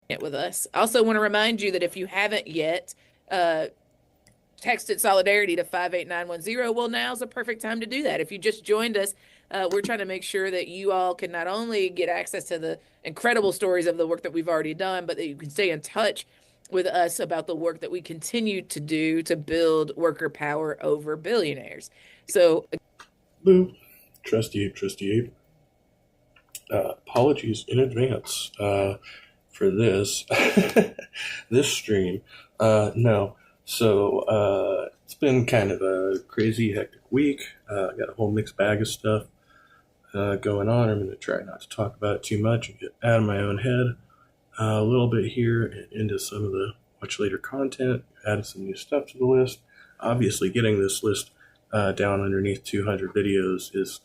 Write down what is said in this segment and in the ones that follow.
it with us. I also want to remind you that if you haven't yet, uh, texted Solidarity to 58910. Well, now's a perfect time to do that. If you just joined us, we're trying to make sure that you all can not only get access to the incredible stories of the work that we've already done, but that you can stay in touch with us about the work that we continue to do to build worker power over billionaires. So, Boo. Trusty Ape. Apologies in advance for this this stream. No, so it's been kind of a crazy, hectic week. I got a whole mixed bag of stuff going on. I'm going to try not to talk about it too much and get out of my own head a little bit here and into some of the much later content. Added some new stuff to the list. Obviously, getting this list down underneath 200 videos is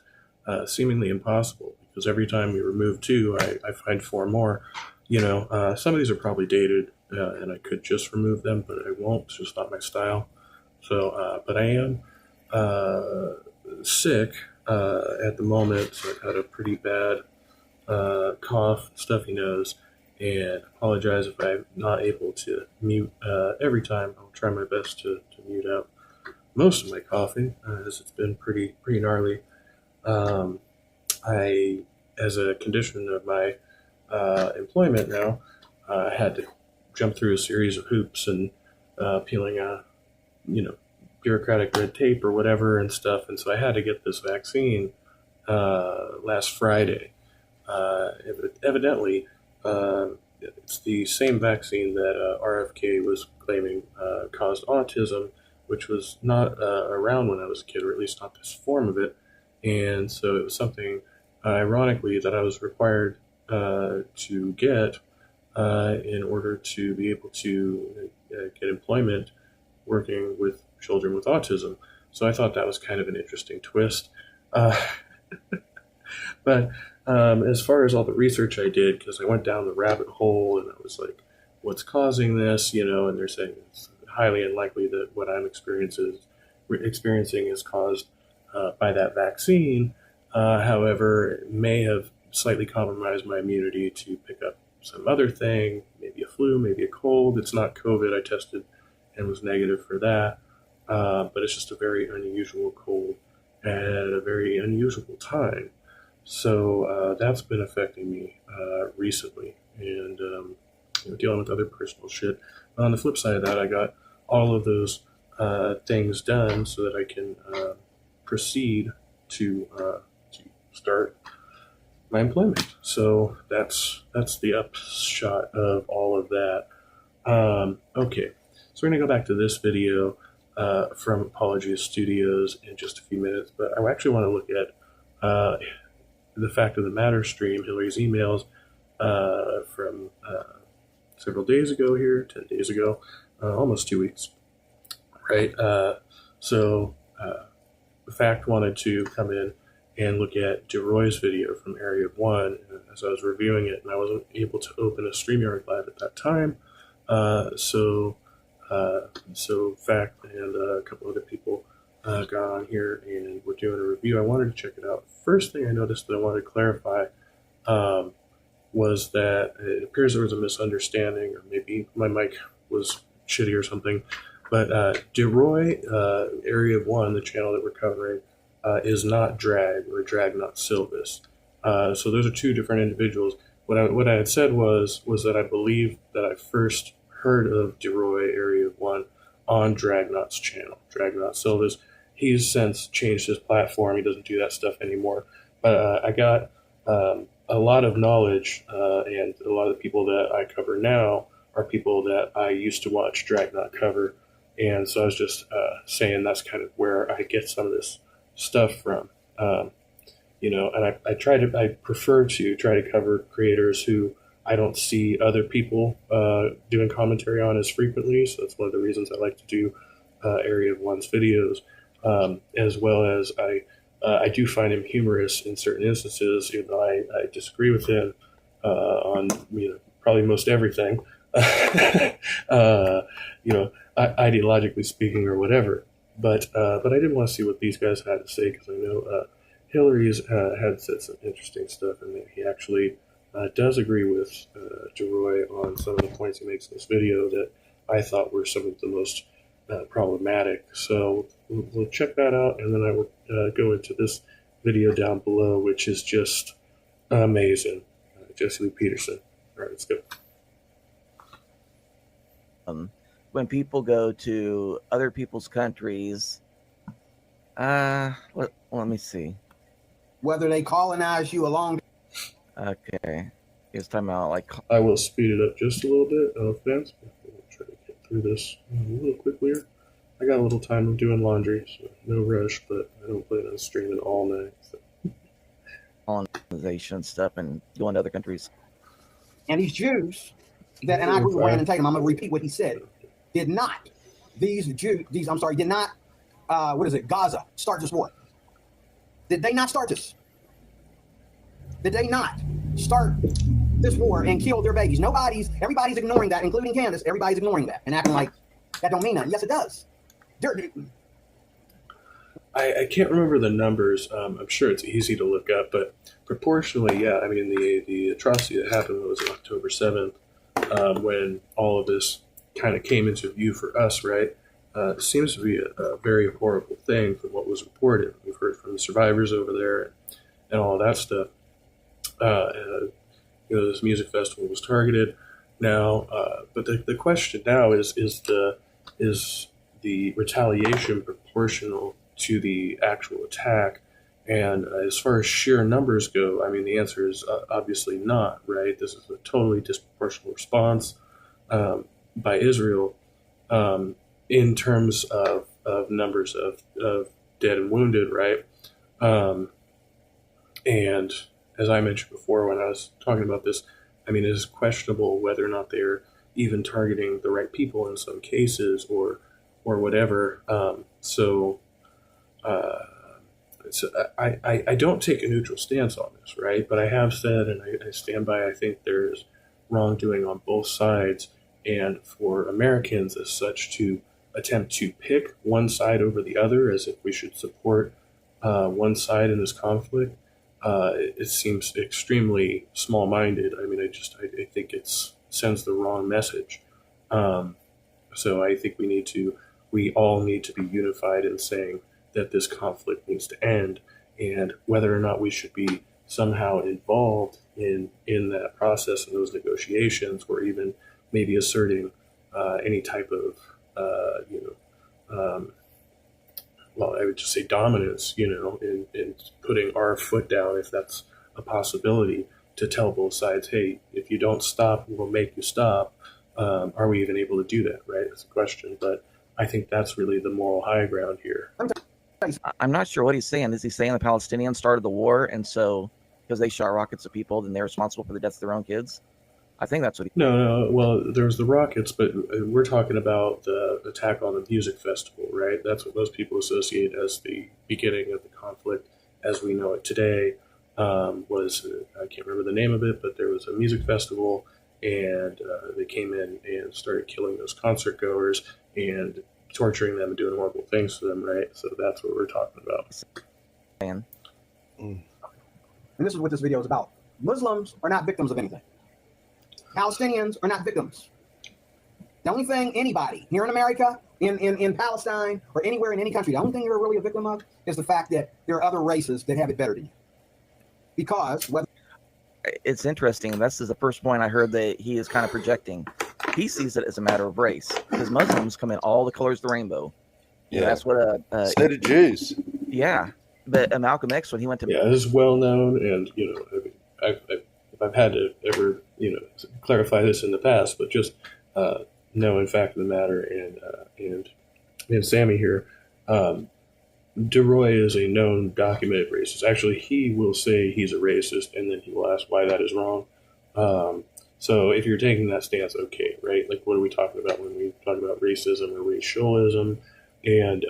seemingly impossible because every time we remove two, I find four more. Some of these are probably dated and I could just remove them, but I won't. It's just not my style. So, but I am sick at the moment. So I've had a pretty bad cough, stuffy nose, and apologize if I'm not able to mute every time. I'll try my best to mute out most of my coughing, as it's been pretty gnarly. Um, I, as a condition of my employment now, had to jump through a series of hoops and peeling, bureaucratic red tape or whatever and stuff. And so I had to get this vaccine last Friday. Evidently, it's the same vaccine that RFK was claiming caused autism, which was not around when I was a kid, or at least not this form of it. And so it was something, ironically, that I was required to get in order to be able to get employment working with children with autism. So I thought that was kind of an interesting twist. Uh, but as far as all the research I did, because I went down the rabbit hole and I was like, what's causing this? And they're saying it's highly unlikely that what I'm experiencing is caused by that vaccine. However, it may have slightly compromised my immunity to pick up some other thing, maybe a flu, maybe a cold. It's not COVID. I tested and was negative for that. But it's just a very unusual cold at a very unusual time. So that's been affecting me recently, and dealing with other personal shit. On the flip side of that, I got all of those things done so that I can proceed to start my employment. So that's the upshot of all of that. Okay, so we're gonna go back to this video from Apologia Studios in just a few minutes, but I actually want to look at the Fact of the Matter stream, Hillary's emails from several days ago here, 10 days ago, almost 2 weeks, right? So the Fact wanted to come in and look at DeRoy's video from Area 1 as I was reviewing it, and I wasn't able to open a StreamYard Live at that time. So Fact and a couple other people got on here and we're doing a review. I wanted to check it out. First thing I noticed that I wanted to clarify was that it appears there was a misunderstanding, or maybe my mic was shitty or something. But DeRoy, Area 1, the channel that we're covering, is not Drag, or Drag Not Silvis. So those are two different individuals. What I had said was that I believe that I first heard of DeRoy, Area 1, on Dragnot's channel, Dragnot Silvis. He's since changed his platform. He doesn't do that stuff anymore. But I got a lot of knowledge, and a lot of the people that I cover now are people that I used to watch Dragnot cover. And so I was just saying that's kind of where I get some of this stuff from. And I prefer to try to cover creators who I don't see other people doing commentary on as frequently. So that's one of the reasons I like to do Area of One's videos, as well as I do find him humorous in certain instances, even though I disagree with him on probably most everything, ideologically speaking or whatever. But I did want to see what these guys had to say, because I know Hillary's had said some interesting stuff, and that he actually does agree with DeRoy on some of the points he makes in this video that I thought were some of the most problematic. So we'll check that out, and then I will go into this video down below, which is just amazing. Jesse Lee Peterson. All right, let's go. When people go to other people's countries, let me see. Whether they colonize you along. Okay, he's talking about like. I will speed it up just a little bit. No offense. I'll try to get through this a little quickly. I got a little time of doing laundry, so no rush. But I don't plan on streaming all night. So. Colonization stuff and going to other countries. And these Jews that, and I agree with Brandon Tatum, I'm going to repeat what he said, did not, Gaza start this war? Did they not start this? Did they not start this war and kill their babies? Everybody's ignoring that, including Candace. Everybody's ignoring that and acting like that don't mean nothing. Yes, it does. I can't remember the numbers. I'm sure it's easy to look up, but proportionally, yeah. I mean, the atrocity that happened was October 7th, when all of this kind of came into view for us, right? It seems to be a very horrible thing from what was reported. We've heard from the survivors over there and all of that stuff. This music festival was targeted now, but the question now is the retaliation proportional to the actual attack? And as far as sheer numbers go, I mean, the answer is obviously not, right? This is a totally disproportionate response by Israel in terms of numbers of dead and wounded, right? And as I mentioned before when I was talking about this, I mean, it is questionable whether or not they're even targeting the right people in some cases or whatever. So I don't take a neutral stance on this, right? But I have said, and I stand by, I think there's wrongdoing on both sides. And for Americans as such to attempt to pick one side over the other as if we should support one side in this conflict, it seems extremely small-minded. I mean, I think it sends the wrong message. So I think we all need to be unified in saying that this conflict needs to end, and whether or not we should be somehow involved in that process and those negotiations, or even maybe asserting any type of well, I would just say dominance, in putting our foot down, if that's a possibility, to tell both sides, hey, if you don't stop, we'll make you stop. Are we even able to do that, right? That's a question. But I think that's really the moral high ground here. I'm not sure what he's saying. Is he saying the Palestinians started the war, and so because they shot rockets at people, then they're responsible for the deaths of their own kids? I think that's what he... No. Well, there's the rockets, but we're talking about the attack on the music festival, right? That's what most people associate as the beginning of the conflict as we know it today. Was I can't remember the name of it, but there was a music festival, and they came in and started killing those concert goers and torturing them and doing horrible things to them, right? So that's what we're talking about. And this is what this video is about. Muslims are not victims of anything. Palestinians are not victims. The only thing anybody here in America, in Palestine, or anywhere in any country, the only thing you're really a victim of is the fact that there are other races that have it better than you. Because whether... It's interesting. This is the first point I heard that he is kind of projecting. He sees it as a matter of race, because Muslims come in all the colors of the rainbow. Yeah, that's what so do Jews. Yeah, but Malcolm X, when he went to... Yeah, it is well known, and I've had to ever clarify this in the past, but just know in fact of the matter, and Sammy here, DeRoy is a known documented racist. Actually, he will say he's a racist, and then he will ask why that is wrong. So if you're taking that stance, okay, right? Like, what are we talking about when we talk about racism or racialism? And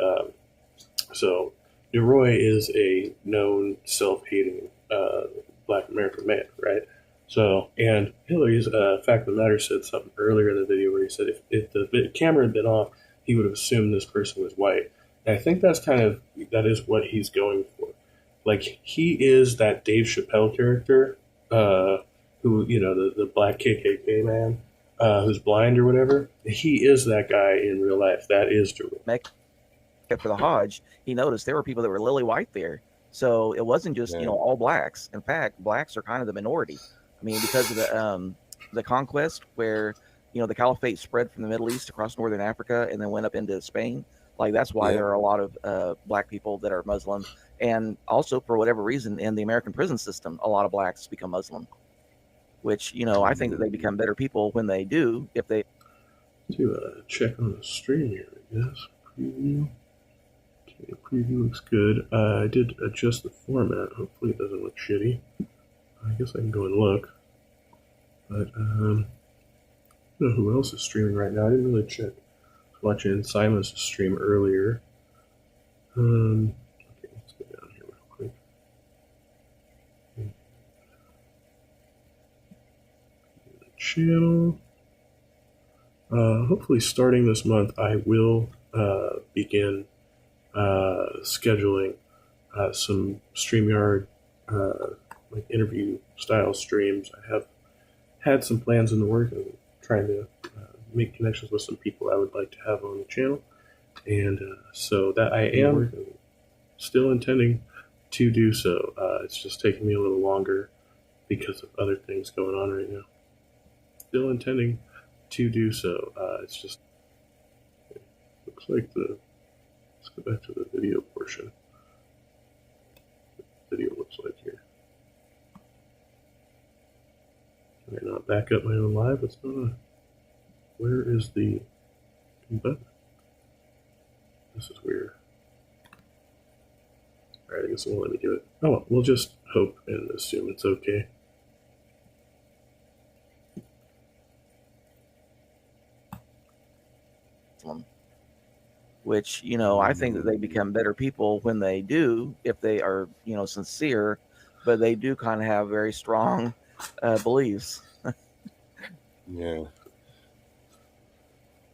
so DeRoy is a known self-hating Black American man, right? So, and Hillary's fact of the matter said something earlier in the video where he said if the camera had been off, he would have assumed this person was white. And I think that is what he's going for. Like, he is that Dave Chappelle character who, the black KKK man, who's blind or whatever, he is that guy in real life. That is Jerome. Mecca for the Hajj, he noticed there were people that were lily white there. So it wasn't just, all blacks. In fact, blacks are kind of the minority. I mean, because of the conquest where, the caliphate spread from the Middle East across northern Africa and then went up into Spain. Like, that's why there are a lot of black people that are Muslim. And also, for whatever reason, in the American prison system, a lot of blacks become Muslim, which, I think that they become better people when they do, if they... To check on the stream here, I guess. Preview. Okay, preview looks good. I did adjust the format. Hopefully it doesn't look shitty. I guess I can go and look. But, I don't know who else is streaming right now. I didn't really check. I was watching Simon's stream earlier. Okay, let's go down here real quick. Okay. The channel. Hopefully starting this month, I will begin scheduling some StreamYard like interview style streams. I have had some plans in the work. I'm trying to make connections with some people I would like to have on the channel, and so that I am still intending to do so. It's just taking me a little longer because of other things going on right now. Still intending to do so. It's just looks like let's go back to the video portion. What the video looks like here. Can I not back up my own live? What's going on? Where is the button? This is weird. Alright, I guess it won't let me do it. Oh well, we'll just hope and assume it's okay. Which, I think that they become better people when they do, if they are, sincere, but they do kind of have very strong beliefs. Yeah.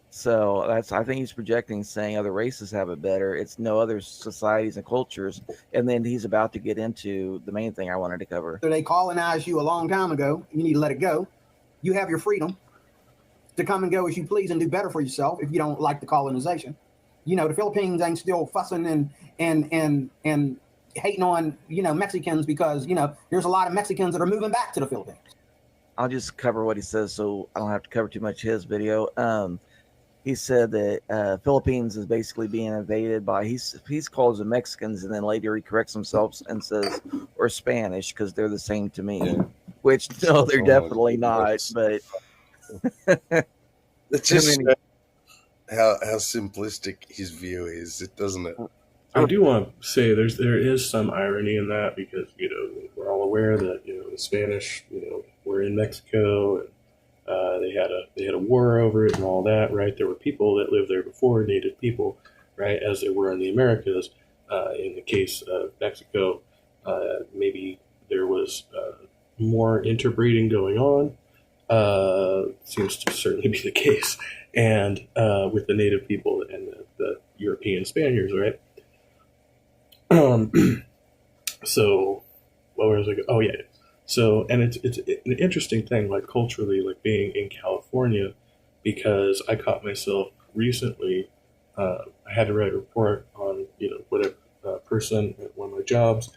So I think he's projecting, saying other races have it better. It's no other societies and cultures. And then he's about to get into the main thing I wanted to cover. So they colonized you a long time ago. You need to let it go. You have your freedom to come and go as you please and do better for yourself if you don't like the colonization. The Philippines ain't still fussing and hating on, Mexicans because, there's a lot of Mexicans that are moving back to the Philippines. I'll just cover what he says so I don't have to cover too much his video. He said that Philippines is basically being invaded by, he calls them Mexicans, and then later he corrects himself and says, or Spanish, because they're the same to me. Which, no, they're definitely not, but... It's just how simplistic his view is, doesn't it? I do want to say there is some irony in that because, we're all aware that, the Spanish, were in Mexico and they had a war over it and all that, right? There were people that lived there before, native people, right, as there were in the Americas. In the case of Mexico, maybe there was more interbreeding going on. Seems to certainly be the case, and with the native people and the European Spaniards, right? So, what was I? Oh yeah. So, and it's an interesting thing, like culturally, like being in California, because I caught myself recently. I had to write a report on whatever person at one of my jobs,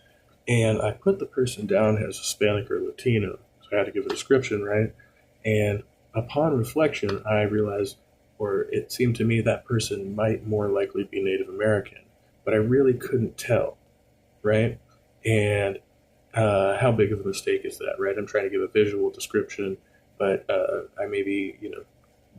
and I put the person down as Hispanic or Latino. So I had to give a description, right? And upon reflection, I realized, or it seemed to me, that person might more likely be Native American, but I really couldn't tell, right? And how big of a mistake is that, right? I'm trying to give a visual description, but I may be,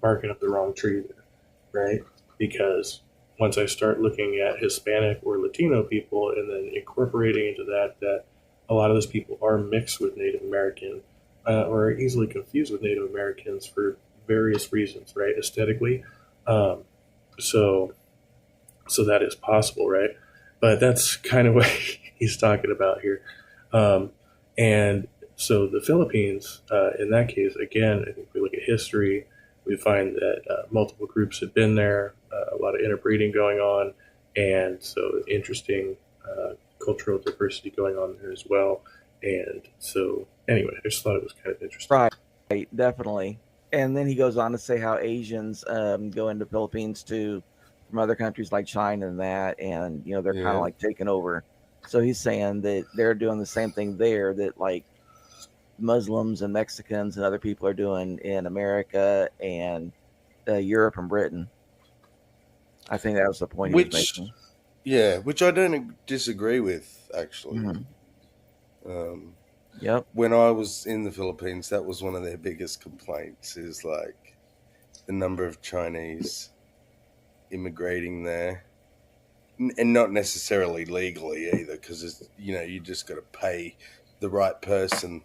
barking up the wrong tree there, right? Because once I start looking at Hispanic or Latino people and then incorporating into that a lot of those people are mixed with Native American or are easily confused with Native Americans for various reasons, right? Aesthetically. So that is possible, right? But that's kind of what he's talking about here. And so the Philippines, in that case, again, I think we look at history, we find that multiple groups had been there, a lot of interbreeding going on, and so interesting cultural diversity going on there as well. And so, anyway, I just thought it was kind of interesting. Right, definitely. And then he goes on to say how Asians go into Philippines too from other countries like China and that, and they're kind Yeah. of like taking over. So he's saying that they're doing the same thing there that like Muslims and Mexicans and other people are doing in America and Europe and Britain. I think that was the point he was making. Yeah, which I don't disagree with, actually. Mhm. Um, Yep. when I was in the Philippines, that was one of their biggest complaints, is like the number of Chinese immigrating there. And not necessarily legally either, because you just got to pay the right person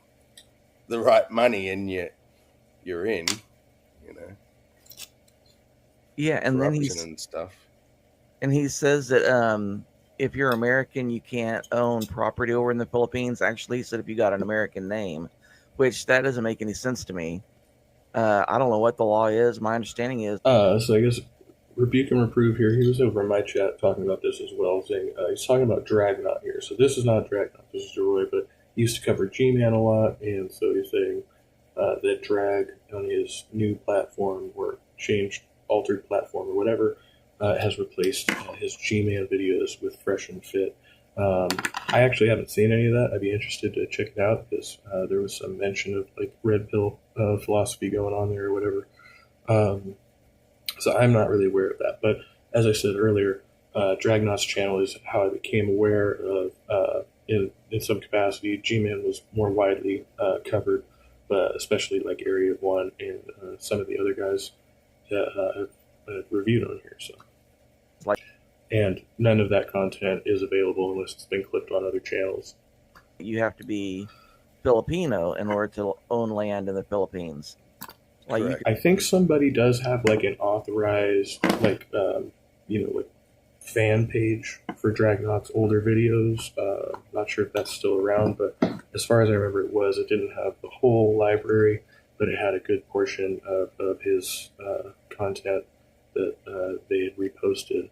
the right money, and you're in, Yeah, and then corruption and stuff. and he says that if you're American, you can't own property over in the Philippines. Actually, he said if you got an American name, which that doesn't make any sense to me. I don't know what the law is. My understanding is So I guess rebuke and reprove here. He was over in my chat talking about this as well, saying he's talking about Dragnot here. So this is not Dragnot, this is Roy, but he used to cover G-Man a lot, and so he's saying that Drag on his new platform or altered platform or whatever has replaced his G-Man videos with Fresh and Fit. I actually haven't seen any of that. I'd be interested to check it out because there was some mention of like red pill philosophy going on there or whatever. So I'm not really aware of that. But as I said earlier, Dragnot's channel is how I became aware of, in some capacity, G-Man was more widely covered, but especially like Area of One and some of the other guys that I've reviewed on here. So, and none of that content is available unless it's been clipped on other channels. you have to be Filipino in order to own land in the Philippines. Like Correct. I think somebody does have like an authorized like fan page for Dragnot's older videos. Not sure if that's still around, but as far as I remember, it was. It didn't have the whole library, but it had a good portion of his content that they had reposted.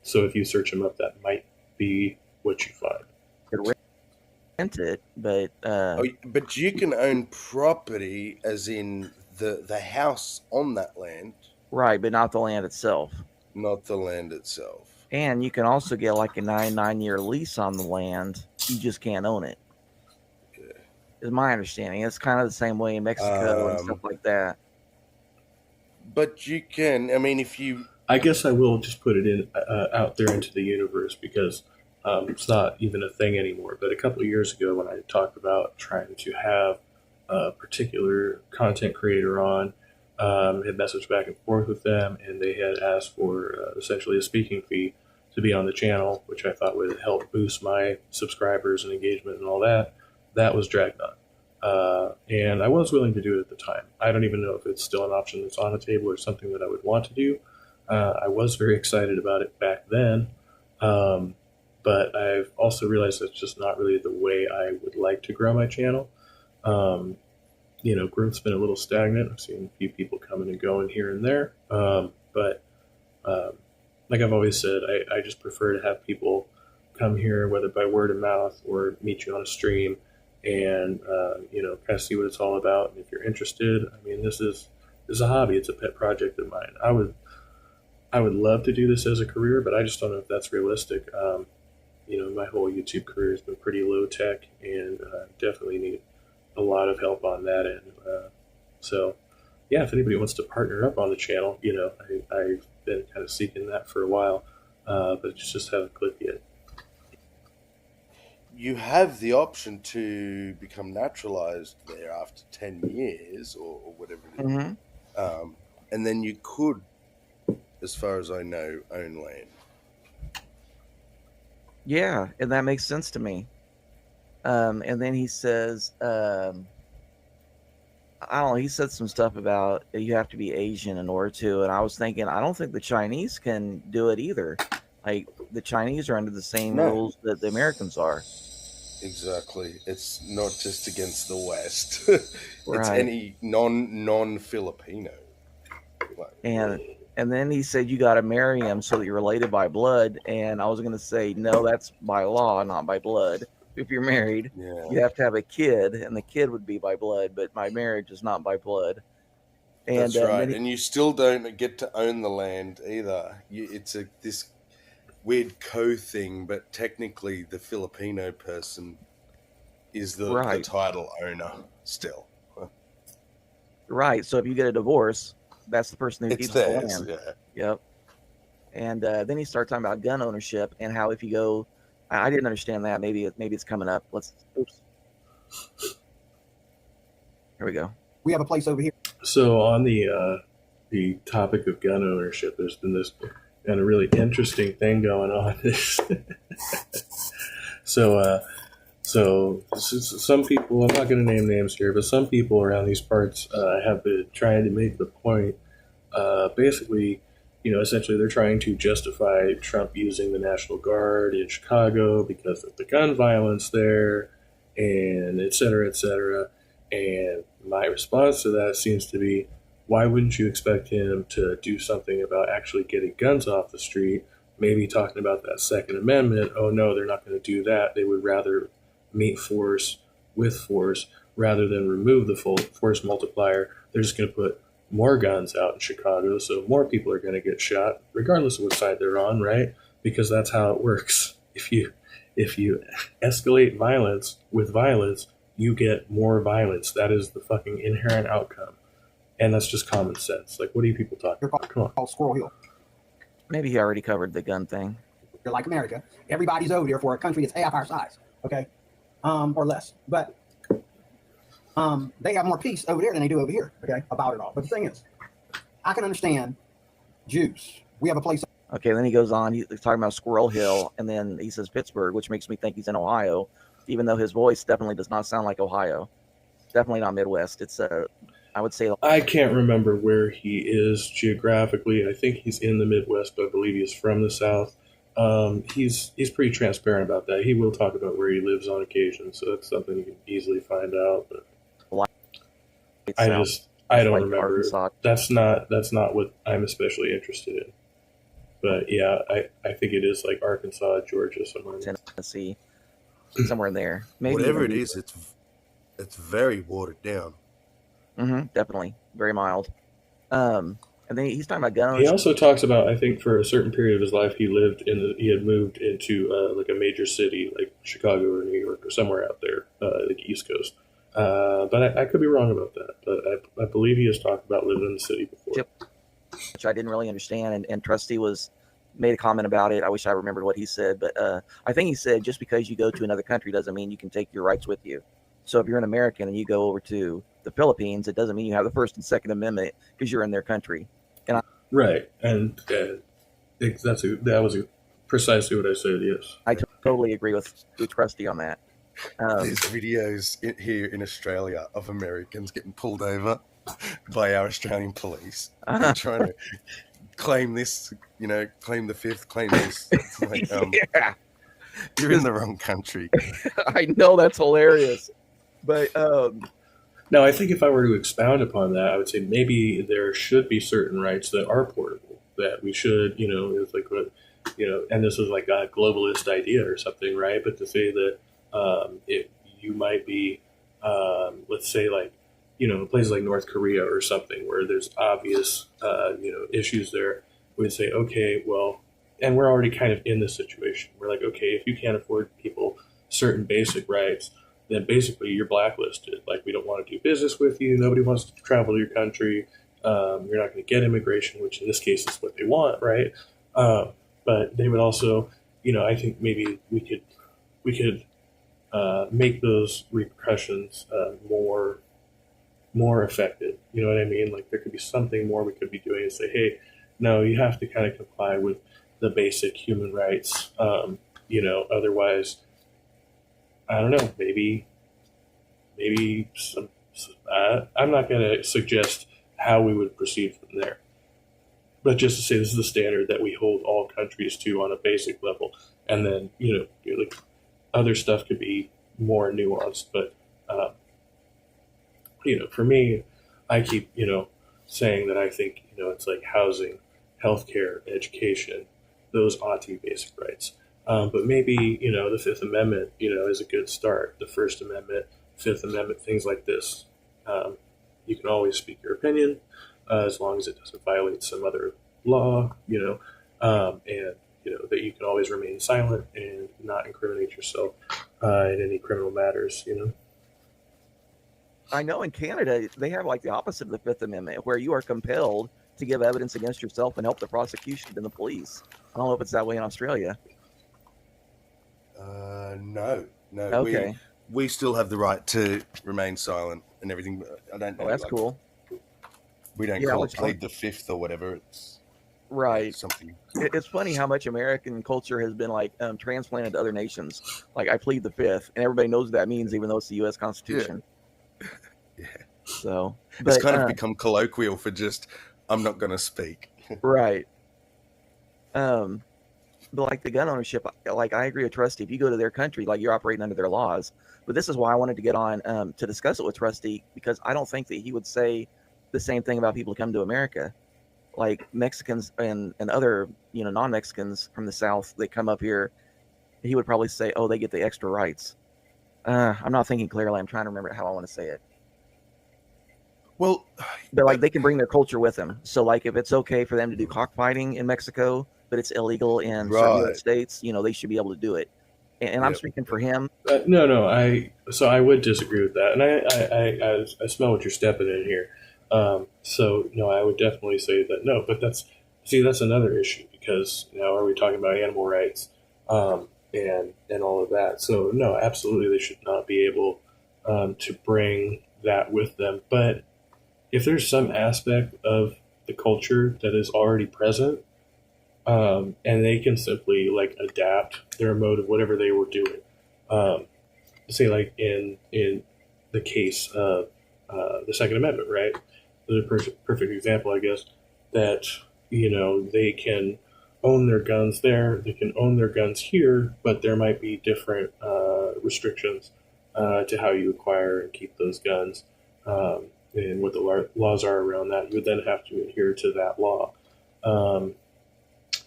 So if you search him up, that might be what you find. rent it, but But you can own property, as in the house on that land, right, but not the land itself. not the land itself. And you can also get like a 99-year lease on the land. You just can't own it. Okay. Is my understanding. It's kind of the same way in Mexico and stuff like that. But you can, I mean, if you... I guess I will just put it in out there into the universe because it's not even a thing anymore. But a couple of years ago, when I talked about trying to have a particular content creator on, had messaged back and forth with them, and they had asked for essentially a speaking fee to be on the channel, which I thought would help boost my subscribers and engagement and all that. That was Dragnot. And I was willing to do it at the time. I don't even know if it's still an option that's on the table or something that I would want to do. I was very excited about it back then, but I've also realized that's just not really the way I would like to grow my channel. Growth's been a little stagnant. I've seen a few people coming and going here and there, but like I've always said, I just prefer to have people come here, whether by word of mouth or meet you on a stream, and kind of see what it's all about. And if you're interested, I mean, this is a hobby. It's a pet project of mine. I would love to do this as a career, but I just don't know if that's realistic. My whole YouTube career has been pretty low tech, and definitely need a lot of help on that end. So, yeah, if anybody wants to partner up on the channel, I've been kind of seeking that for a while, but just haven't clicked yet. You have the option to become naturalized there after 10 years or whatever it is. Mm-hmm. And then you could, as far as I know, own land. Yeah, and that makes sense to me. And then he says, I don't know, he said some stuff about you have to be Asian in order to, and I was thinking, I don't think the Chinese can do it either. Like, the Chinese are under the same rules that the Americans are. Exactly. It's not just against the West. It's Right. any non-Filipino. And then he said you got to marry him so that you're related by blood. And I was going to say, no, that's by law, not by blood. if you're married, Yeah. you have to have a kid, and the kid would be by blood, but my marriage is not by blood. And That's then right. he- And you still don't get to own the land either. It's this weird co-thing, but technically the Filipino person is the Right. title owner still. right. So if you get a divorce, that's the person who It's keeps the theirs. land. Yeah. Yep. And then he started talking about gun ownership and how if you go, I didn't understand that. Maybe it's coming up. Oops. Here we go. We have a place over here. So on the topic of gun ownership, there's been this kind of really interesting thing going on. So some people, I'm not going to name names here, but some people around these parts have been trying to make the point. Basically, essentially they're trying to justify Trump using the National Guard in Chicago because of the gun violence there, and et cetera, et cetera. And my response to that seems to be, why wouldn't you expect him to do something about actually getting guns off the street? Maybe talking about that Second Amendment. Oh no, they're not going to do that. They would rather meet force with force rather than remove the full force multiplier. They're just going to put more guns out in Chicago, so more people are going to get shot, regardless of what side they're on, right? Because that's how it works. If you escalate violence with violence, you get more violence. That is the fucking inherent outcome. And that's just common sense. Like, what are you people talking about? Come on. Called Squirrel Hill. Maybe he already covered the gun thing. You're like America. Everybody's over there for a country that's half our size, okay, or less. But they have more peace over there than they do over here, okay, about it all. But the thing is, I can understand Jews. We have a place. Okay, then he goes on. He's talking about Squirrel Hill, and then he says Pittsburgh, which makes me think he's in Ohio, even though his voice definitely does not sound like Ohio. Definitely not Midwest. It's I would say. I can't remember where he is geographically. I think he's in the Midwest, but I believe he's from the South. He's pretty transparent about that. He will talk about where he lives on occasion, so that's something you can easily find out. But I don't like remember. Arkansas. That's not what I'm especially interested in. But yeah, I think it is like Arkansas, Georgia, somewhere. Tennessee, somewhere in there. Maybe Whatever it even- is, it's very watered down. definitely very mild. And then he's talking about guns. He also talks about, I think, for a certain period of his life, he had moved into like a major city like Chicago or New York or somewhere out there, like East Coast. But I could be wrong about that. But I believe he has talked about living in the city before. Yep. Which I didn't really understand, and Trusty made a comment about it. I wish I remembered what he said, but I think he said just because you go to another country doesn't mean you can take your rights with you. So if you're an American and you go over to the Philippines, it doesn't mean you have the First and Second Amendment because you're in their country. Right, and that was precisely what I said. Yes, I totally agree with Trusty on that. There's videos here in Australia of Americans getting pulled over by our Australian police trying to claim this, claim the fifth, claim this. It's like, yeah, you're in the wrong country. I know, that's hilarious. But now I think if I were to expound upon that, I would say maybe there should be certain rights that are portable. That we should, it's like what, and this is like a globalist idea or something, right? But to say that you might be, let's say like, places like North Korea or something where there's obvious, issues there, we'd say, okay, well, and we're already kind of in this situation. We're like, okay, if you can't afford people certain basic rights, then basically you're blacklisted. Like, we don't want to do business with you. Nobody wants to travel to your country. You're not going to get immigration, which in this case is what they want, right? But they would also, I think maybe we could make those repercussions more effective. You know what I mean? Like, there could be something more we could be doing and say, hey, no, you have to kind of comply with the basic human rights. Otherwise, I don't know, maybe I'm not going to suggest how we would proceed from there. But just to say this is the standard that we hold all countries to on a basic level. And then, like other stuff could be more nuanced. But, for me, I keep, saying that I think, it's like housing, healthcare, education, those ought to be basic rights. But maybe, the Fifth Amendment, is a good start. The First Amendment, Fifth Amendment, things like this. You can always speak your opinion as long as it doesn't violate some other law, and that you can always remain silent and not incriminate yourself in any criminal matters. I know in Canada they have like the opposite of the Fifth Amendment, where you are compelled to give evidence against yourself and help the prosecution and the police. I don't know if it's that way in Australia. No. Okay. We still have the right to remain silent and everything. But I don't know. Oh, that's cool. We don't call it plead the fifth or whatever. It's right. something. It's funny how much American culture has been like transplanted to other nations. Like I plead the fifth, and everybody knows what that means, even though it's the U.S. Constitution. Yeah. So It's kind of become colloquial for just I'm not going to speak. Right. But like the gun ownership, like I agree with Trusty. If you go to their country, like you're operating under their laws. But this is why I wanted to get on to discuss it with Trusty, because I don't think that he would say the same thing about people who come to America. Like Mexicans and other, non-Mexicans from the South, they come up here. He would probably say, oh, they get the extra rights. I'm not thinking clearly. I'm trying to remember how I want to say it. Well, but like they can bring their culture with them. So like if it's okay for them to do cockfighting in Mexico, but it's illegal in certain states, they should be able to do it. And I'm speaking for him. No, I would disagree with that, and I smell what you're stepping in here. So no, I would definitely say that no, but that's another issue, because now are we talking about animal rights, and all of that? So no, absolutely, they should not be able to bring that with them. But if there's some aspect of the culture that is already present, and they can simply like adapt their mode of whatever they were doing. Say like in the case of the Second Amendment, right? There's a perfect example, I guess, that they can own their guns there, they can own their guns here, but there might be different restrictions to how you acquire and keep those guns, and what the laws are around that. You would then have to adhere to that law.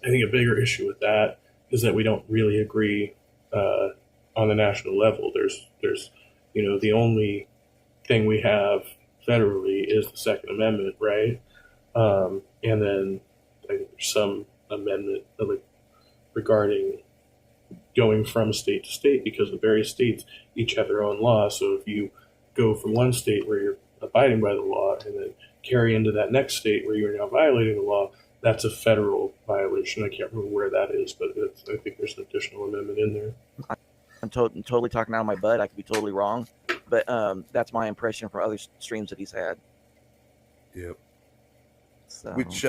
I think a bigger issue with that is that we don't really agree on the national level. There's the only thing we have federally is the Second Amendment, right? And then I think there's some amendment regarding going from state to state, because the various states each have their own law. So if you go from one state where you're abiding by the law and then carry into that next state where you're now violating the law, that's a federal violation. I can't remember where that is, but I think there's an additional amendment in there. I'm totally talking out of my butt. I could be totally wrong, but that's my impression from other streams that he's had. Yep. So. Which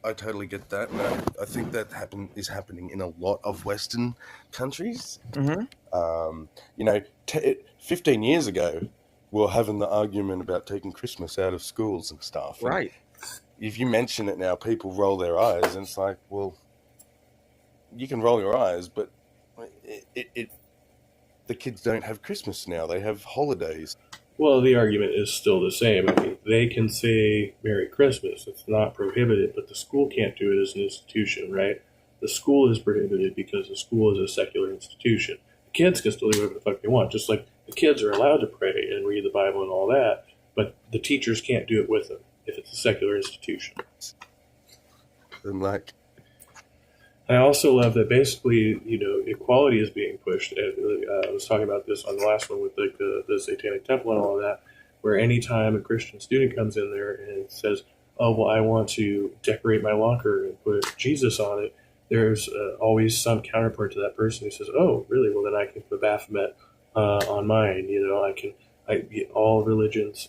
I totally get that. And I think that is happening in a lot of Western countries. Mm-hmm. 15 years ago, we were having the argument about taking Christmas out of schools and stuff. Right. If you mention it now, people roll their eyes, and it's like, well, you can roll your eyes, but the kids don't have Christmas now; they have holidays. Well, the argument is still the same. I mean, they can say Merry Christmas; it's not prohibited, but the school can't do it as an institution, right? The school is prohibited because the school is a secular institution. The kids can still do whatever the fuck they want, just like the kids are allowed to pray and read the Bible and all that, but the teachers can't do it with them if it's a secular institution. And I also love that basically, equality is being pushed. I was talking about this on the last one with the Satanic Temple and all of that, where anytime a Christian student comes in there and says, oh, well, I want to decorate my locker and put Jesus on it, there's always some counterpart to that person who says, oh, really? Well, then I can put Baphomet on mine. All religions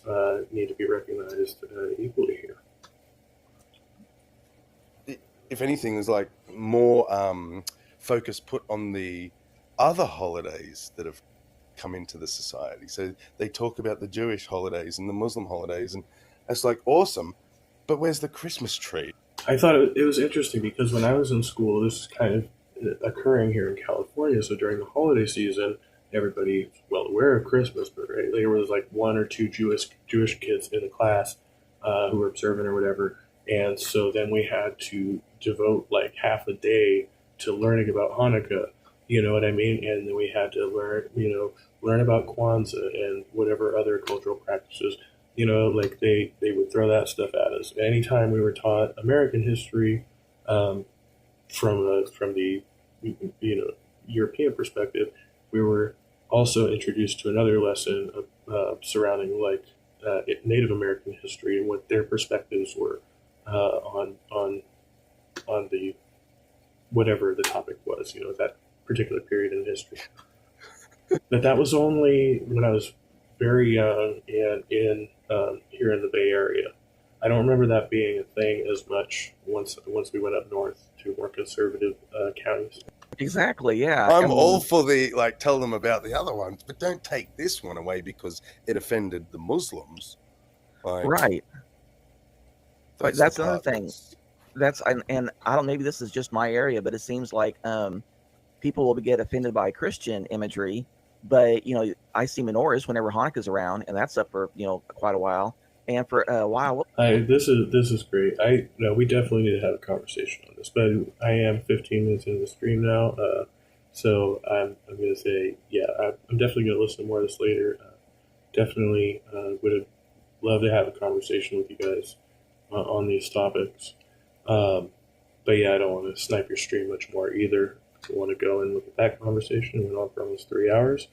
need to be recognized equally here. If anything, there's like more focus put on the other holidays that have come into the society. So they talk about the Jewish holidays and the Muslim holidays, and it's like awesome, but where's the Christmas tree? I thought it was interesting because when I was in school, this is kind of occurring here in California. So during the holiday season, everybody's well aware of Christmas, but right, there was like one or two Jewish kids in the class who were observant or whatever. And so then we had to devote like half a day to learning about Hanukkah. You know what I mean? And then we had to learn about Kwanzaa and whatever other cultural practices. You know, like they would throw that stuff at us. Anytime we were taught American history from the European perspective, we were also introduced to another lesson surrounding Native American history and what their perspectives were on the whatever the topic was. That particular period in history. But that was only when I was very young and in here in the Bay Area. I don't remember that being a thing as much once we went up north to more conservative counties. Exactly. Yeah. I'm all for tell them about the other ones, but don't take this one away because it offended the Muslims. Right. But that's another thing. And I don't. Maybe this is just my area, but it seems like people will get offended by Christian imagery. But I see menorahs whenever Hanukkah's around, and that's up for quite a while. And for a while, this is great. We definitely need to have a conversation on this. But I am 15 minutes into the stream now, so I'm going to say, yeah, I'm definitely going to listen to more of this later. Definitely would love to have a conversation with you guys on these topics. But yeah, I don't want to snipe your stream much more either. I want to go and look at that conversation. It went on for almost 3 hours,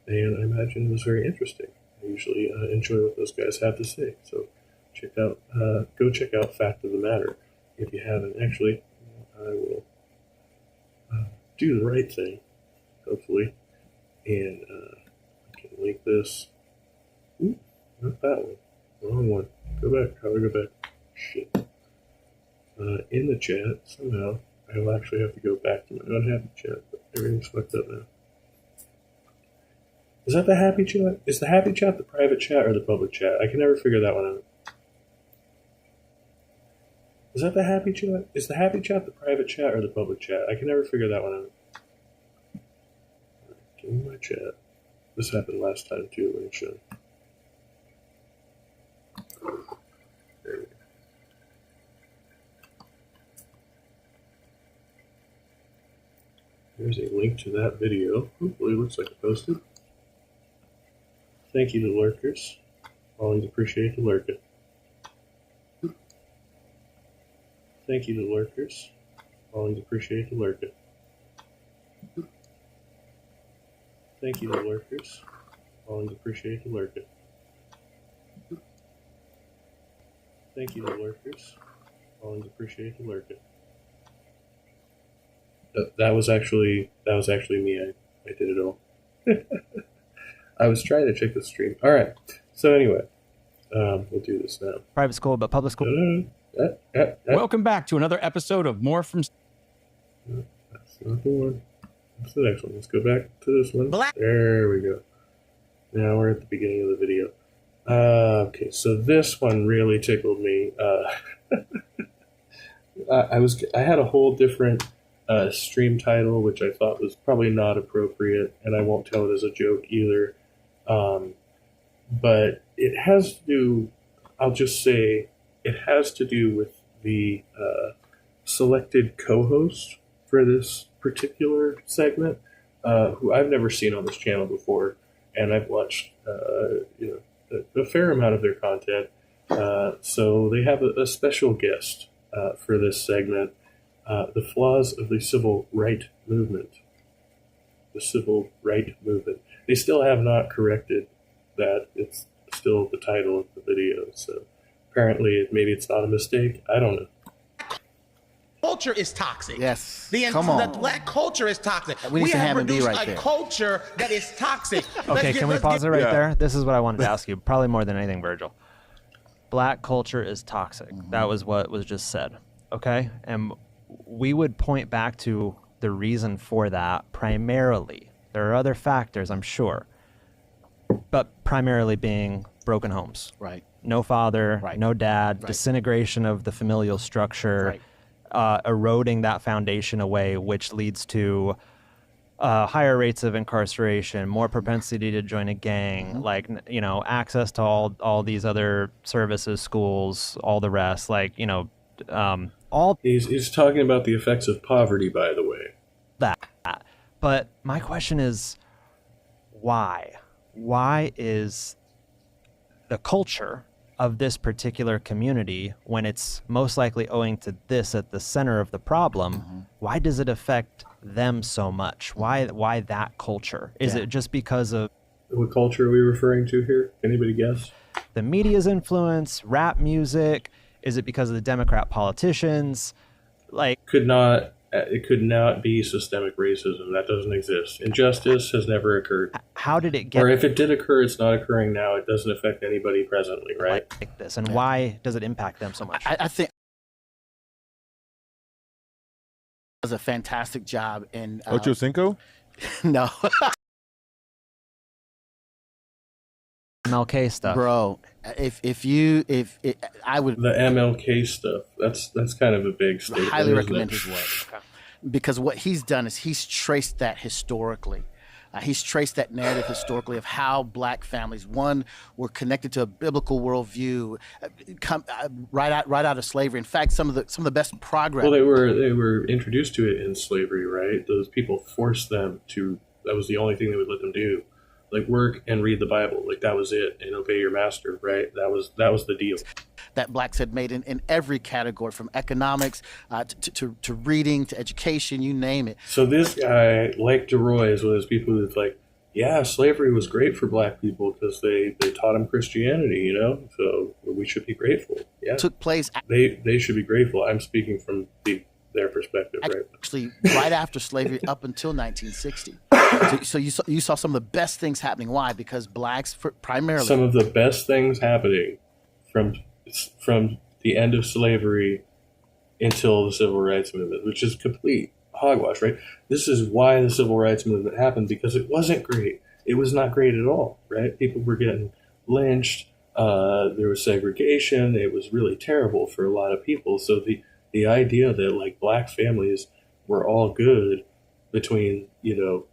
and I imagine it was very interesting. I usually enjoy what those guys have to say. So go check out Fact of the Matter if you haven't. Actually, I will do the right thing, hopefully, and I can link this. Ooh, not that one. Wrong one. Go back. How do I go back? Shit. In the chat, somehow, I'll actually have to go back to my unhappy chat, but everything's fucked up now. Is that the happy chat? Is the happy chat the private chat or the public chat? I can never figure that one out. Is that the happy chat? Is the happy chat the private chat or the public chat? I can never figure that one out. Give me my chat. This happened last time too when it showed. There we go. There's a link to that video. Hopefully it looks like it posted. Thank you to lurkers. Always appreciate the lurking. Thank you to lurkers. Always appreciate the lurking. Thank you to lurkers. Always appreciate the lurking. Thank you to lurkers. Always appreciate the lurking. That was actually me. I did it all. I was trying to check the stream. All right. So anyway, we'll do this now. Private school, but public school. Welcome back to another episode of More from. No, that's not the one. That's the next one. Let's go back to this one. There we go. Now we're at the beginning of the video. Okay, so this one really tickled me. I had a whole different stream title, which I thought was probably not appropriate, and I won't tell it as a joke either. But it has to do, I'll just say, it has to do with the selected co-host for this particular segment, who I've never seen on this channel before, and I've watched a fair amount of their content. So they have a special guest for this segment. The flaws of the civil right movement. The civil right movement. They still have not corrected that. It's still the title of the video. So apparently, maybe it's not a mistake. I don't know. Culture is toxic. Yes. Come on. The black culture is toxic. We need to have produced right a there. culture that is toxic. Okay, can we pause it right there? This is what I wanted to ask you, probably more than anything, Virgil. Black culture is toxic. That was what was just said. Okay? And we would point back to the reason for that primarily. There are other factors, I'm sure, but primarily being broken homes. Right. No father, Right. no dad, Right. disintegration of the familial structure, eroding that foundation away, which leads to higher rates of incarceration, more propensity to join a gang, access to all these other services, schools, all the rest, all He's talking about the effects of poverty, by the way. that. But my question is, why? Why is the culture of this particular community, when it's most likely owing to this at the center of the problem, why does it affect them so much? Why that culture? Is it just because of What culture are we referring to here? Anybody guess? the media's influence, rap music? Is it because of the Democrat politicians? Like, It could not be systemic racism. That doesn't exist. Injustice has never occurred. how did it get Or if it did occur, it's not occurring now. It doesn't affect anybody presently, right? like this? And why does it impact them so much? I think does a fantastic job in Ocho Cinco? no, MLK stuff. bro. If I would The MLK stuff. That's kind of a big statement. highly isn't recommend it? his work because what he's done is he's traced that historically. He's traced that narrative historically of how black families, one, were connected to a biblical worldview, right out of slavery. In fact, some of the best progress. Well, they were introduced to it in slavery, right? Those people forced them to. That was the only thing they would let them do, like work and read the Bible. Like that was it, and obey your master, right? That was the deal. that blacks had made in every category, from economics to reading to education, you name it. So this guy, like DeRoy, is one of those people who's like, yeah, slavery was great for black people because they taught them Christianity, you know. So we should be grateful. Yeah, Took place they should be grateful. I'm speaking from their perspective, right? actually right after slavery up until 1960. So you saw some of the best things happening. Why? Because blacks primarily. Some of the best things happening from the end of slavery until the civil rights movement, which is complete hogwash, right? This is why the civil rights movement happened, because it wasn't great. It was not great at all, right? People were getting lynched. There was segregation. It was really terrible for a lot of people. So the idea that like black families were all good between, the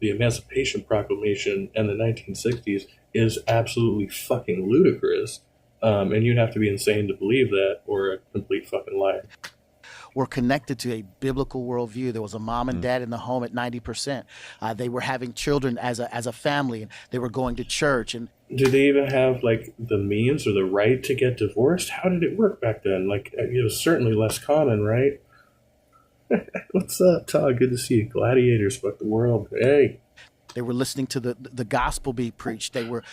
Emancipation Proclamation and the 1960s is absolutely fucking ludicrous. And you'd have to be insane to believe that, or a complete fucking liar. Were connected to a biblical worldview. There was a mom and dad in the home at 90%. They were having children as a family, and they were going to church. And did they even have like the means or the right to get divorced? How did it work back then? Like it was certainly less common, right? What's up, Todd? Good to see you. Gladiators, fuck the world. Hey. they were listening to the gospel be preached. They were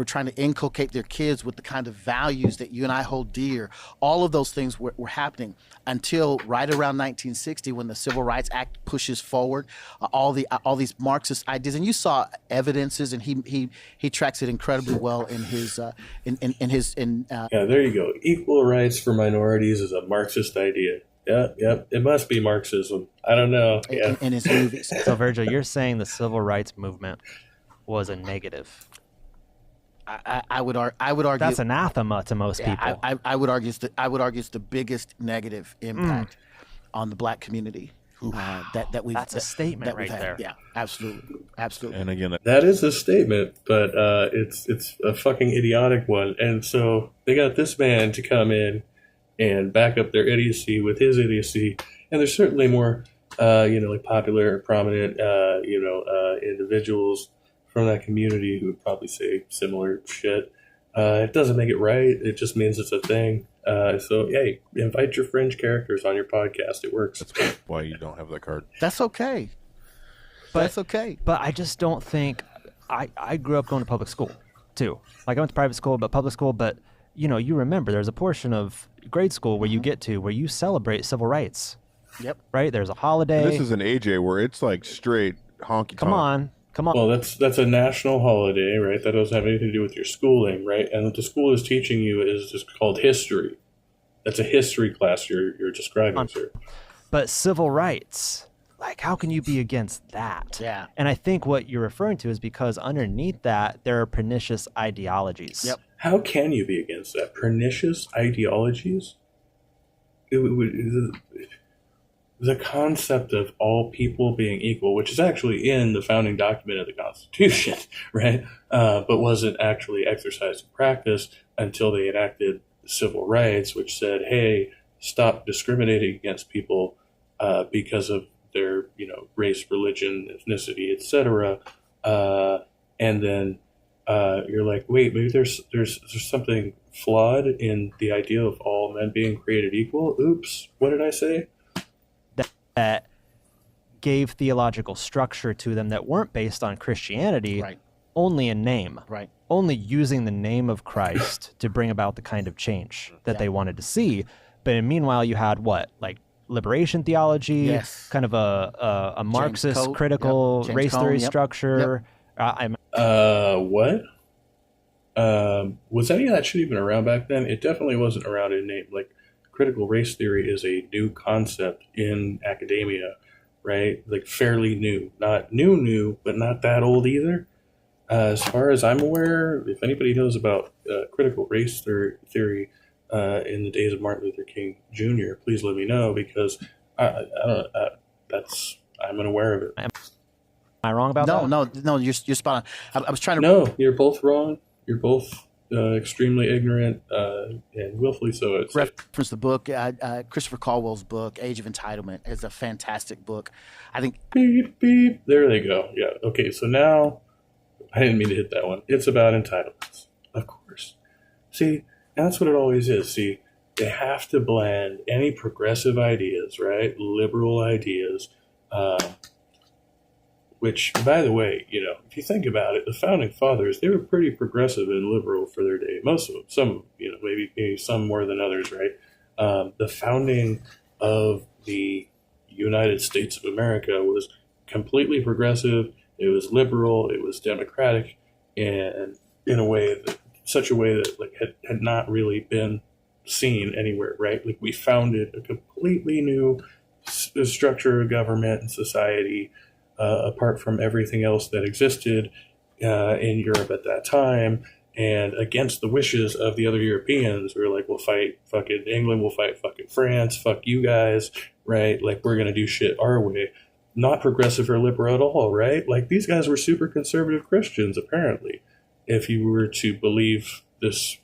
trying to inculcate their kids with the kind of values that you and I hold dear. All of those things were happening until right around 1960, when the Civil Rights Act pushes forward all these Marxist ideas. And you saw evidences, and he tracks it incredibly well in his Yeah, there you go. Equal rights for minorities is a Marxist idea. Yep. It must be Marxism. I don't know. Yeah. in his movies. So, Virgil, you're saying the civil rights movement was a negative. I would argue That's anathema to most yeah, people. I would argue it's the biggest negative impact on the black community. That we've That's a statement that we've right had. there. Yeah, absolutely. And again, That is a statement, but it's a fucking idiotic one. And so they got this man to come in and back up their idiocy with his idiocy. And there's certainly more, like popular, prominent, individuals from that community who would probably say similar shit. It doesn't make it right. It just means it's a thing. So, hey, invite your fringe characters on your podcast. It works. that's why you don't have that card. That's okay. That's okay. But I just don't think I grew up going to public school too. Like I went to private school, but public school. But you remember there's a portion of grade school where you get to where you celebrate civil rights. Yep. Right. There's a holiday. This is an AJ where it's like straight honky Come on. Well, that's a national holiday, right? That doesn't have anything to do with your schooling, right? And what the school is teaching you is just called history. That's a history class you're describing, sir. But civil rights, like, how can you be against that? Yeah. And I think what you're referring to is because underneath that, there are pernicious ideologies. Yep. How can you be against that? Pernicious ideologies? The concept of all people being equal, which is actually in the founding document of the Constitution, right? But wasn't actually exercised in practice until they enacted civil rights, which said, hey, stop discriminating against people because of their, race, religion, ethnicity, etc. And then you're like, wait, maybe there's something flawed in the idea of all men being created equal. Oops, what did I say? That gave theological structure to them that weren't based on Christianity, Right. only in name, Right. only using the name of Christ to bring about the kind of change that they wanted to see. But meanwhile, you had what, like liberation theology, Yes. kind of a Marxist Coate, critical yep. James race Cone, theory yep. structure. I'm What? Was any of that shit even around back then? It definitely wasn't around in name. Like, critical race theory is a new concept in academia, right? Like, fairly new. Not new, but not that old either. As far as I'm aware, if anybody knows about critical race theory in the days of Martin Luther King Jr., please let me know, because I'm unaware of it. Am I wrong about that? No, you're spot on. I was trying to. No, you're both wrong. You're both extremely ignorant and willfully so. I'd say. Reference the book, Christopher Caldwell's book, Age of Entitlement, is a fantastic book. I think. Beep, beep. There they go. Yeah. Okay, so now, I didn't mean to hit that one. It's about entitlements, of course. See, that's what it always is. See, they have to blend any progressive ideas, right? Liberal ideas, which, by the way, if you think about it, the founding fathers, they were pretty progressive and liberal for their day. Most of them, some, maybe some more than others, right? The founding of the United States of America was completely progressive. It was liberal. It was democratic, and in such a way that had not really been seen anywhere, right? Like, we founded a completely new structure of government and society, apart from everything else that existed in Europe at that time, and against the wishes of the other Europeans. We were like, we'll fight fucking England, we'll fight fucking France, fuck you guys, right? Like, we're going to do shit our way. Not progressive or liberal at all, right? Like, these guys were super conservative Christians, apparently, if you were to believe this,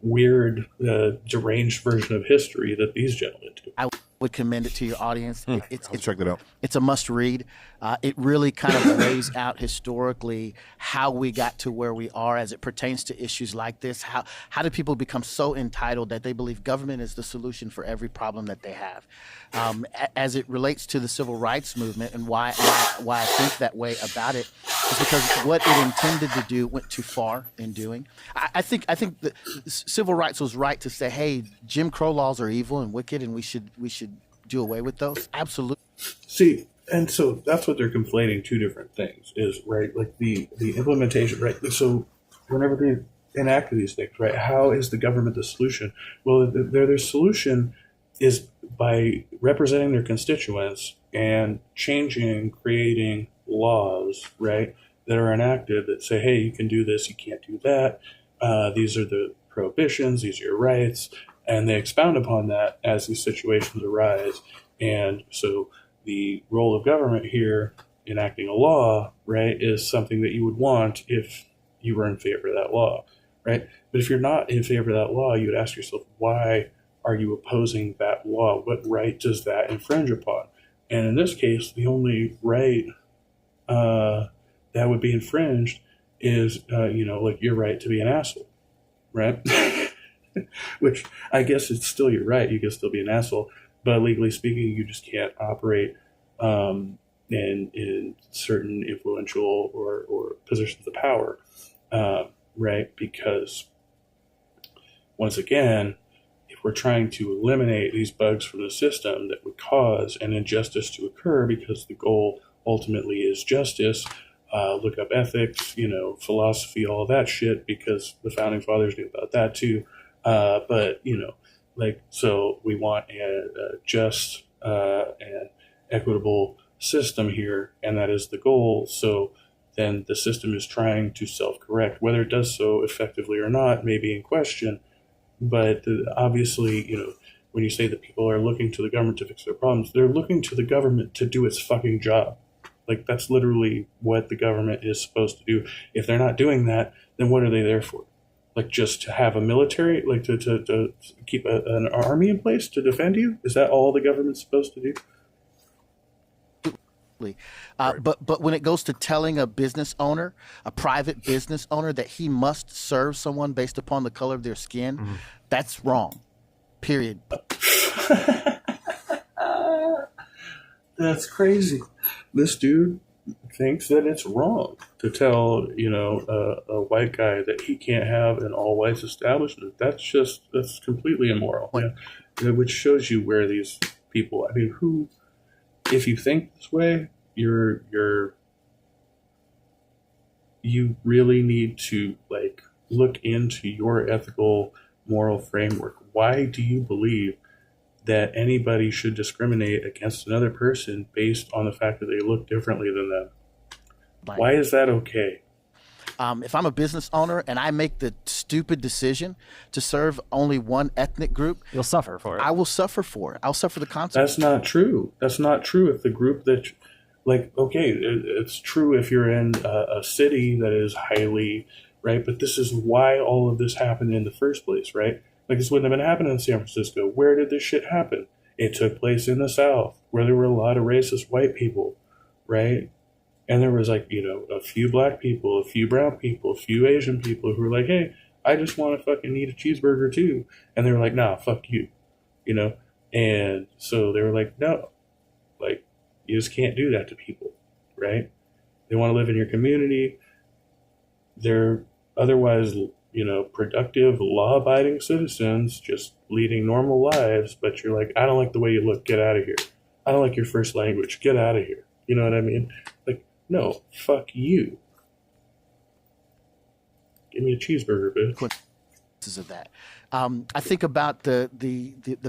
weird, deranged version of history that these gentlemen do. I would commend it to your audience. I'll check that out. It's a must read. It really kind of lays out historically how we got to where we are as it pertains to issues like this. How do people become so entitled that they believe government is the solution for every problem that they have? As it relates to the civil rights movement, and why I think that way about it is because what it intended to do went too far in doing. I think that civil rights was right to say, hey, Jim Crow laws are evil and wicked, and we should do away with those. Absolutely. See, and so that's what they're conflating two different things is, right? Like the implementation, right? So whenever they enact these things, right, how is the government the solution? Well, their solution is by representing their constituents and creating laws, right, that are enacted that say, hey, you can do this, you can't do that. These are the prohibitions, these are your rights. And they expound upon that as these situations arise. And so the role of government here, enacting a law, right, is something that you would want if you were in favor of that law, right? But if you're not in favor of that law, you would ask yourself, why are you opposing that law? What right does that infringe upon? And in this case, the only right that would be infringed is, like your right to be an asshole, right? Which I guess it's still your right. You can still be an asshole, but legally speaking, you just can't operate in certain influential or positions of power, right? Because once again, if we're trying to eliminate these bugs from the system that would cause an injustice to occur, because the goal ultimately is justice, look up ethics, philosophy, all that shit, because the founding fathers knew about that too. But, so we want a just and equitable system here, and that is the goal. So then the system is trying to self-correct. Whether it does so effectively or not may be in question. But obviously, when you say that people are looking to the government to fix their problems, they're looking to the government to do its fucking job. Like, that's literally what the government is supposed to do. If they're not doing that, then what are they there for? Like just to have a military, like to keep an army in place to defend you? Is that all the government's supposed to do? But when it goes to telling a business owner, a private business owner, that he must serve someone based upon the color of their skin, that's wrong. Period. That's crazy. This dude thinks that it's wrong to tell, a white guy that he can't have an all whites establishment. That's completely immoral. Yeah. Which shows you where these people, I mean, who, if you think this way, you really need to look into your ethical moral framework. Why do you believe that anybody should discriminate against another person based on the fact that they look differently than them? Why is that okay? If I'm a business owner and I make the stupid decision to serve only one ethnic group, you'll suffer for it. I will suffer for it. I'll suffer the consequences. That's not true. That's not true. If the group that, it's true if you're in a city that is highly, right? But this is why all of this happened in the first place, right? Like, this wouldn't have been happening in San Francisco. Where did this shit happen? It took place in the South, where there were a lot of racist white people, right? And there was a few black people, a few brown people, a few Asian people who were like, hey, I just want to fucking eat a cheeseburger too. And they were like, nah, fuck you, And so they were like, no, you just can't do that to people, right? They want to live in your community. They're otherwise, productive, law-abiding citizens just leading normal lives. But you're like, I don't like the way you look. Get out of here. I don't like your first language. Get out of here. You know what I mean? No, fuck you. Give me a cheeseburger, bitch. Of that. I think about the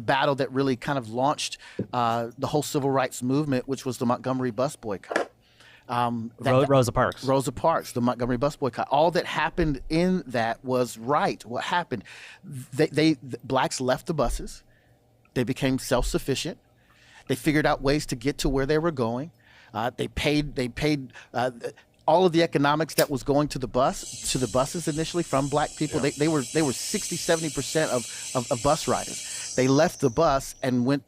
battle that really kind of launched the whole civil rights movement, which was the Montgomery bus boycott. Rosa Parks. Rosa Parks, the Montgomery bus boycott. All that happened in that was right. What happened? The blacks left the buses. They became self-sufficient. They figured out ways to get to where they were going. They paid all of the economics that was going to the buses initially from black people. Yeah. They were 60-70% of bus riders. They left the bus and went.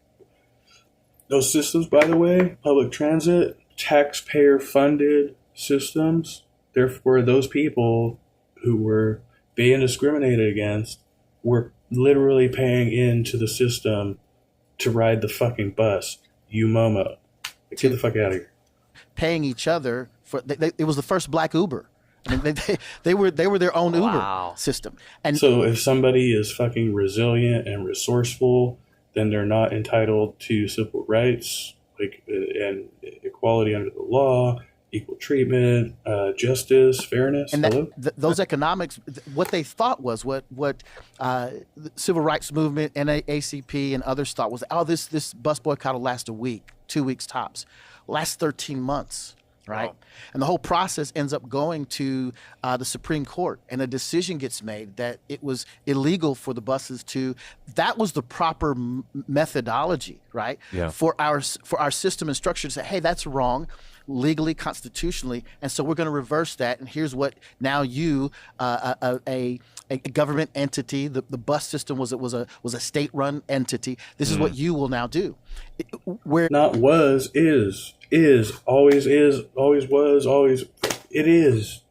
Those systems, by the way, public transit, taxpayer funded systems. Therefore, those people who were being discriminated against were literally paying into the system to ride the fucking bus. You Momo. Get the fuck out of here. Paying each other for it was the first black Uber. I mean, they were their own Uber system. And so if somebody is fucking resilient and resourceful, then they're not entitled to civil rights, and equality under the law, equal treatment, justice, fairness. And those economics, what they thought was what the civil rights movement, NAACP, and others thought was, this bus boycott will last a week, 2 weeks tops, last 13 months. Right. Wow. And the whole process ends up going to the Supreme Court, and a decision gets made that it was illegal for the buses to. That was the proper methodology, right? Yeah. For our system and structure to say, hey, that's wrong, legally, constitutionally, and so we're going to reverse that. And here's what now you, a government entity, the bus system was a state-run entity. This is what you will now do. Always was. It is.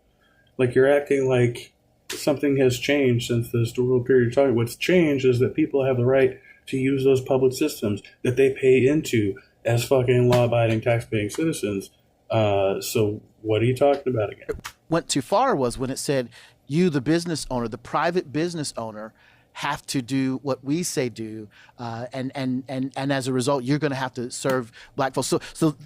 Like, you're acting like something has changed since the historical period of time. What's changed is that people have the right to use those public systems that they pay into as fucking law-abiding, tax-paying citizens. So what are you talking about again? Went too far was when it said, you, the business owner, the private business owner, have to do what we say do, and as a result, you're going to have to serve black folks. So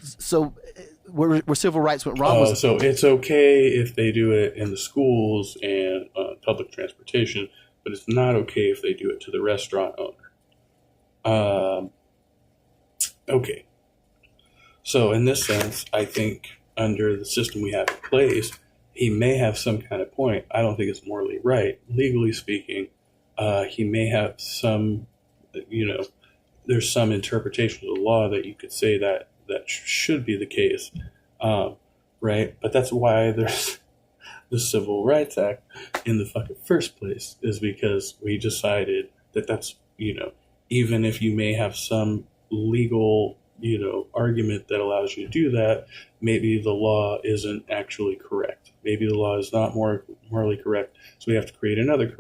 where civil rights went wrong so it's okay if they do it in the schools and public transportation, but it's not okay if they do it to the restaurant owner. Okay. So in this sense, I think under the system we have in place, he may have some kind of point. I don't think it's morally right. Legally speaking, he may have some, there's some interpretation of the law that you could say that should be the case, right? But that's why the Civil Rights Act in the fucking first place is because we decided that that's, even if you may have some legal, argument that allows you to do that, maybe the law isn't actually correct. Maybe the law is not morally correct. So we have to create another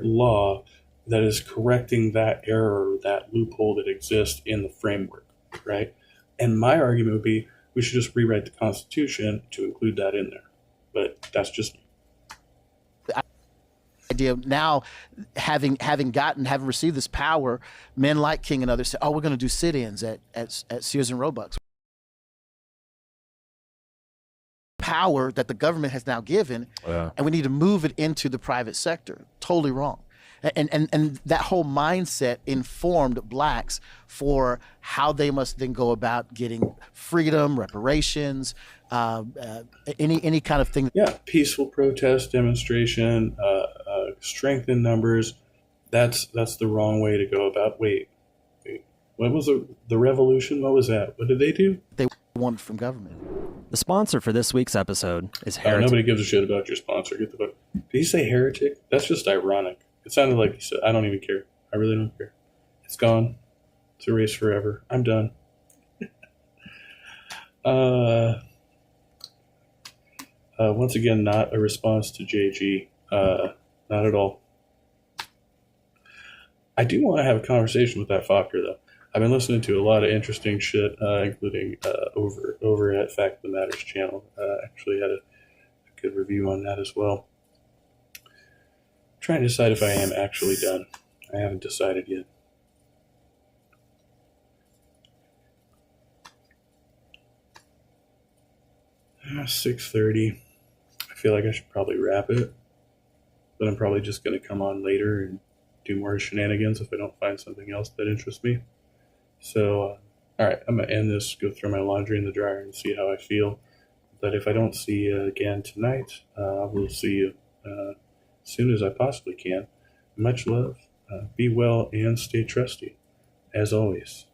law that is correcting that error, that loophole that exists in the framework, right? And my argument would be we should just rewrite the Constitution to include that in there. But that's just me. Idea of now having received this power, men like King and others say, "Oh, we're going to do sit-ins at Sears and Roebuck's." Power that the government has now given, and we need to move it into the private sector. Totally wrong. And that whole mindset informed blacks for how they must then go about getting freedom, reparations, any kind of thing. Yeah, peaceful protest, demonstration, strength in numbers. That's the wrong way to go about. Wait. What was the revolution? What was that? What did they do? They wanted from government. The sponsor for this week's episode is Heretic. Nobody gives a shit about your sponsor. Get the fuck. Did he say heretic? That's just ironic. It sounded like he said, I don't even care. I really don't care. It's gone. It's erased forever. I'm done. Once again, not a response to JG. Not at all. I do want to have a conversation with that Fokker, though. I've been listening to a lot of interesting shit, including over at Fact of the Matters channel. Actually had a good review on that as well. Trying to decide if I am actually done. I haven't decided yet. Ah, 6:30. I feel like I should probably wrap it, but I'm probably just going to come on later and do more shenanigans if I don't find something else that interests me. So, all right, I'm going to end this, go throw my laundry in the dryer and see how I feel. But if I don't see you again tonight, I will see you as soon as I possibly can. Much love, be well, and stay trusty, as always.